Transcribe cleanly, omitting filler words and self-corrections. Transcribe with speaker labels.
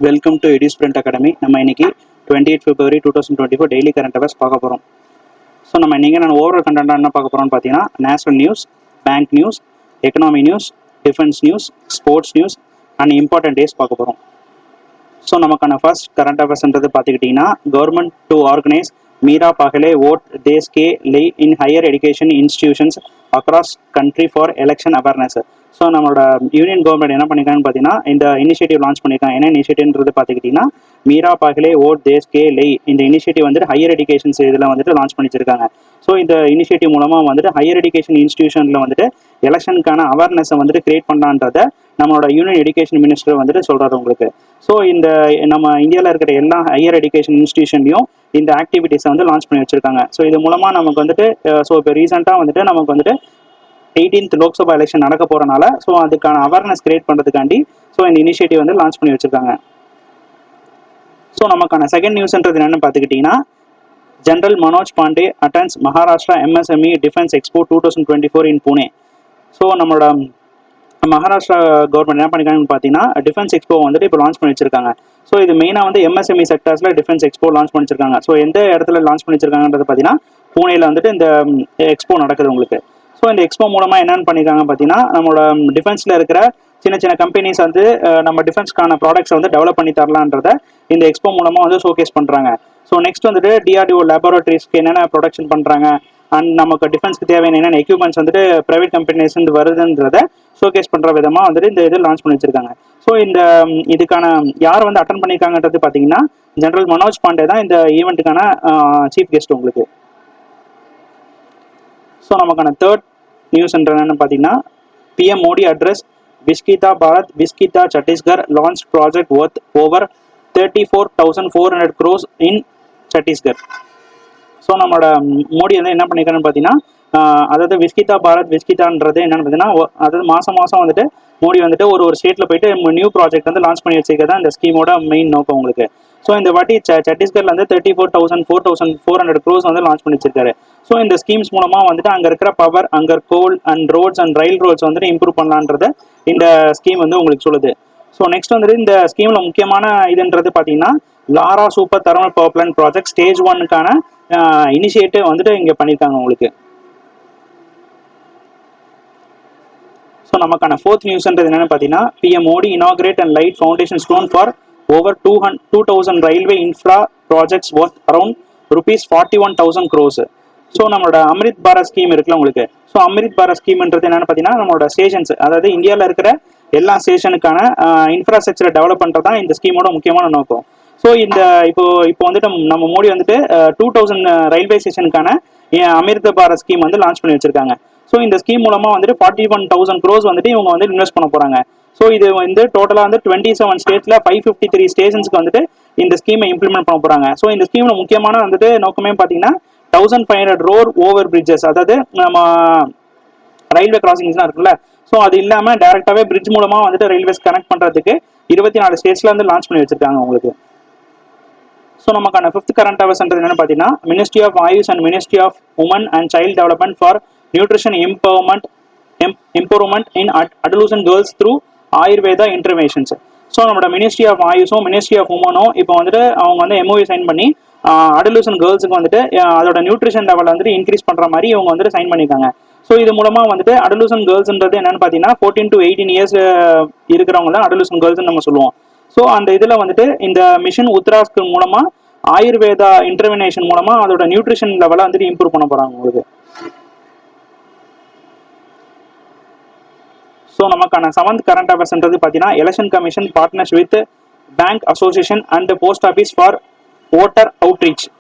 Speaker 1: Welcome to EduSprint academy. நம்ம இன்னைக்கு 28 February 2024 daily current affairs பார்க்க போகிறோம். ஸோ நம்ம இன்னைக்கு நான் ஓவரால் கண்டென்ட்டாக என்ன பார்க்க போகிறோம்னு பார்த்தீங்கன்னா, national news, bank news, economy news, defence news, sports news and important days பார்க்க போகிறோம். ஸோ நமக்கான ஃபர்ஸ்ட் கரண்ட் அஃபேர்ஸ்ன்றது பார்த்துக்கிட்டிங்கன்னா, government to organise Mera Pehla vote Desh Ke Liye in higher education institutions across country for election awareness. So நம்மளோட யூனியன் கவர்மெண்ட் என்ன பண்ணியிருக்காங்கன்னு பார்த்தீங்கன்னா, இந்த இனிஷியேட்டிவ் லான்ச் பண்ணியிருக்காங்க. என்ன இனிஷியேட்டிவ்ன்றது பார்த்துக்கிட்டிங்கன்னா, மீரா பகலே ஓட் தேஸ் கே லே. இந்த இனிஷியேட்டிவ் வந்துட்டு ஹையர் எஜுகேஷன்ஸ் இதில் வந்துட்டு லான்ச் பண்ணிச்சிருக்காங்க. ஸோ இந்த இனிஷியேட்டிவ் மூலமாக வந்துட்டு ஹையர் எஜுகேஷன் இன்ஸ்டிடியூஷனில் வந்துட்டு எலெக்ஷனுக்கான அவேர்னஸை வந்துட்டு கிரியேட் பண்ணலான்றதை நம்மளோட யூனியன் எஜுகேஷன் மினிஸ்டர் வந்துட்டு சொல்கிறாரு உங்களுக்கு. ஸோ இந்த நம்ம இந்தியாவில் இருக்கிற எல்லா ஹையர் எஜுகேஷன் இன்ஸ்டிடியூஷன்லையும் இந்த ஆக்டிவிட்டீஸை வந்து லான்ச் பண்ணி வச்சிருக்காங்க. ஸோ இது மூலமாக நமக்கு வந்துட்டு ஸோ இப்போ ரீசெண்டாக வந்துட்டு நமக்கு வந்துட்டு 18th லோக்சபா எலெக்ஷன் நடக்க போகிறனால ஸோ அதுக்கான அவேர்னஸ் கிரியேட் பண்ணுறதுக்காண்டி ஸோ இந்த இனிஷியேட்டிவ் வந்து லான்ச் பண்ணி வச்சிருக்காங்க. ஸோ நமக்கான செகண்ட் நியூஸ்ன்றது என்னென்னு பார்த்துக்கிட்டிங்கன்னா, general Manoj Pandey attendance Maharashtra MSME defence expo 2024 இன் புனே. ஸோ நம்மளோட மகாராஷ்டிரா கவர்மெண்ட் என்ன பண்ணிருக்காங்கன்னு பார்த்தீங்கன்னா, டிஃபென்ஸ் எக்ஸ்போ வந்துட்டு இப்போ லான்ச் பண்ணி வச்சிருக்காங்க. ஸோ இது மெயினாக வந்து MSME செக்டர்ஸில் டிஃபென்ஸ் எக்ஸ்போ லான்ச் பண்ணிச்சிருக்காங்க. ஸோ எந்த இடத்துல லான்ச் பண்ணிச்சிருக்காங்கன்றது பார்த்தீங்கன்னா, பூனேயில் வந்துட்டு இந்த எக்ஸ்போ நடக்குது உங்களுக்கு. ஸோ இந்த எக்ஸ்போ மூலமாக என்னென்னு பண்ணியிருக்காங்க பார்த்தீங்கன்னா, நம்மளோட டிஃபென்ஸில் இருக்கிற சின்ன சின்ன கம்பெனிஸ் வந்து நம்ம டிஃபென்ஸ்க்கான ப்ராடக்ட்ஸ் வந்து டெவலப் பண்ணி தரலான்றதை இந்த எக்ஸ்போ மூலமாக வந்து ஷோகேஸ் பண்ணுறாங்க. ஸோ நெக்ஸ்ட் வந்துட்டு DRDO லேபரேட்டரிஸ்க்கு என்னென்ன ப்ரொடக்ஷன் பண்ணுறாங்க அண்ட் நமக்கு டிஃபென்ஸ்க்கு தேவையான என்னென்ன எக்யூப்மெண்ட்ஸ் வந்துட்டு ப்ரைவேட் கம்பெனிஸ் வந்து வருதுன்றதை ஷோகேஸ் பண்ணுற விதமாக வந்துட்டு இந்த இது லான்ச் பண்ணி வச்சிருக்காங்க. ஸோ இந்த இதுக்கான யார் வந்து அட்டன் பண்ணியிருக்காங்கன்றது பார்த்தீங்கன்னா, ஜெனரல் மனோஜ் பாண்டே தான் இந்த ஈவெண்ட்டுக்கான சீஃப் கெஸ்ட் உங்களுக்கு. ஸோ நமக்கான தேர்ட் நியூஸ்ன்ற என்னன்னு பார்த்தீங்கன்னா, PM Modi address விஸ்கிதா Bharat விஸ்கிதா Chhattisgarh launch project worth over 34,400 crores இன் சத்தீஸ்கர். ஸோ நம்மளோட மோடி வந்து என்ன பண்ணியிருக்காருன்னு பார்த்தீங்கன்னா, அதாவது விஸ்கிதா பாரத் விஸ்கிதான்றது என்னன்னு பார்த்தீங்கன்னா, அதாவது மாதம் வந்துட்டு மோடி வந்துட்டு ஒரு ஸ்டேட்டில் போயிட்டு நியூ ப்ராஜெக்ட் வந்து லான்ச் பண்ணி வச்சிருக்கதான் இந்த ஸ்கீமோட மெயின் நோக்கம் உங்களுக்கு. ஸோ இந்த வாட்டி சத்தீஸ்கர்ல வந்து 34,400 crores வந்து லான்ச் பண்ணி வச்சிருக்காரு. ஸோ இந்த ஸ்கீம்ஸ் மூலமாக வந்துட்டு அங்கே இருக்கிற பவர், அங்கே coal and roads and rail roads வந்துட்டு இம்ப்ரூவ் பண்ணலான்றது இந்த ஸ்கீம் வந்து உங்களுக்கு சொல்லுது. ஸோ நெக்ஸ்ட் வந்துட்டு இந்த ஸ்கீமில் முக்கியமான இதுன்றது பார்த்தீங்கன்னா, Laura super thermal power plant project stage 1க்கான initiative வந்துட்டு இங்கே பண்ணியிருக்காங்க உங்களுக்கு. ஸோ நமக்கான ஃபோர்த் நியூஸ்ன்றது என்னென்னு பார்த்தீங்கன்னா, PM Modi inaugurate and light foundation stone for over 2,000 railway infra projects worth around ₹41,000 crores. So நம்மளோட அம்ரித் பாரத் ஸ்கீம் இருக்குல்ல உங்களுக்கு. ஸோ அம்ரித் பாரத் ஸ்கீம்ன்றது என்னென்னு பார்த்தீங்கன்னா, நம்மளோட ஸ்டேஷன்ஸ், அதாவது இந்தியாவில் இருக்கிற எல்லா ஸ்டேஷனுக்கான இன்ஃப்ராஸ்ட்ரக்சரை டெவலப் பண்ணுறது தான் இந்த ஸ்கீமோட முக்கியமான நோக்கம். ஸோ இந்த இப்போ வந்துட்டு நம்ம மோடி வந்துட்டு 2,000 ரயில்வே ஸ்டேஷனுக்கான அமிர்த பாரத் ஸ்கீம் வந்து லான்ச் பண்ணி வச்சிருக்காங்க. ஸோ இந்த ஸ்கீம் மூலமாக வந்துட்டு 41,000 crores வந்துட்டு இவங்க வந்து இன்வெஸ்ட் பண்ண போகிறாங்க. ஸோ இது வந்து டோட்டலாக வந்து 27 ஸ்டேட்ஸில் 553 ஸ்டேஷன்ஸ்க்கு வந்துட்டு இந்த ஸ்கீமை இம்ப்ளிமெண்ட் பண்ண போகிறாங்க. ஸோ இந்த ஸ்கீமில் முக்கியமான வந்துட்டு நோக்கமே பார்த்தீங்கன்னா, 1,500 ரோட் ஓவர் பிரிட்ஜஸ், அதாவது நம்ம ரயில்வே கிராசிங்ஸ்லாம் இருக்குல்ல, ஸோ அது இல்லாமல் டேரெக்டாகவே பிரிட்ஜ் மூலமாக வந்துட்டு ரயில்வேஸ் கனெக்ட் பண்ணுறதுக்கு 24 ஸ்டேட்ஸில் வந்து லான்ச் பண்ணி வச்சிருக்காங்க உங்களுக்கு. ஸோ நமக்கான ஃபிஃப்த் கரண்ட் அஃபேர்ஸ்ன்றது என்னென்னு பார்த்தீங்கன்னா, ministry of AYUSH and ministry of women and child development for nutrition improvement in adolescent girls through Ayurveda interventions. So நம்மளோட மினிஸ்ட்ரி ஆஃப் ஆயுஷும் மினிஸ்ட்ரி ஆஃப் உமனும் இப்போ வந்துட்டு அவங்க வந்து MOU சைன் பண்ணி அடலசன்ட் கேர்ள்ஸுக்கு வந்துட்டு அதோட நியூட்ரிஷன் லெவல் வந்துட்டு இன்க்ரீஸ் பண்ணுற மாதிரி இவங்க வந்துட்டு சைன் பண்ணியிருக்காங்க. ஸோ இது மூலமாக வந்துட்டு அடலசன்ட் கேர்ள்ஸ்ன்றது என்னென்னு பார்த்தீங்கன்னா, 14 to 18 years இருக்கிறவங்க தான் அடலசன்ட் கேர்ள்ஸ்ன்னு நம்ம சொல்லுவோம். ஸோ அந்த இதில் வந்துட்டு இந்த மிஷன் உத்ராஸ்க்கு மூலமாக ஆயுர்வேதா இன்டர்வென்ஷன் மூலமாக அதோட நியூட்ரிஷன் லெவலை வந்துட்டு இம்ப்ரூவ் பண்ண போகிறாங்க உங்களுக்கு. ஸோ நமக்கான செவன்த் கரண்ட் அஃபேர்ஸ்ன்றது பார்த்தீங்கன்னா, election commission partners with bank association and post office for voter outreach.